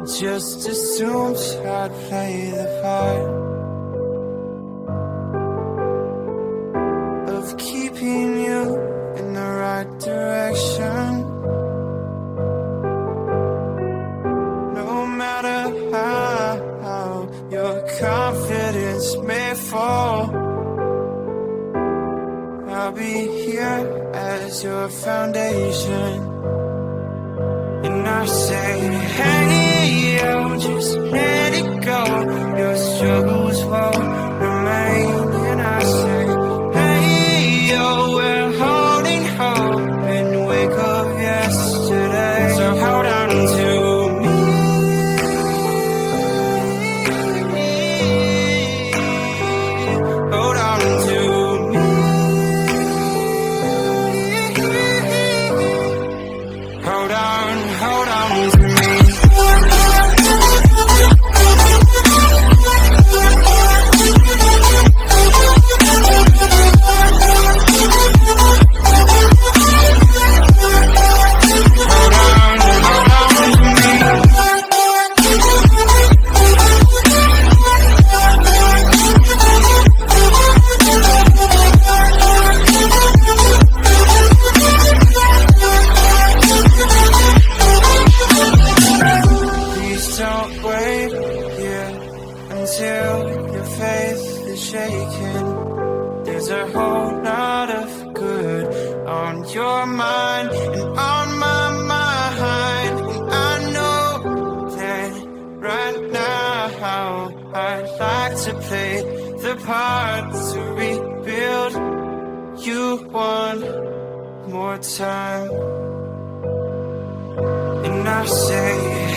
just assumed I'd play the part of keeping you in the right direction. No matter how your confidence may fall, I'll be here as your foundation. And I say, hey, yo, just let it go. Your struggles won't remain. And I say, hey, yo, we're holding hope and wake up yesterday. So hold on to me. Hold on to me. Hold on to me. Don't wait here until your faith is shaken. There's a whole lot of good on your mind and on my mind. And I know that right now I'd like to play the part to rebuild you one more time. And I say,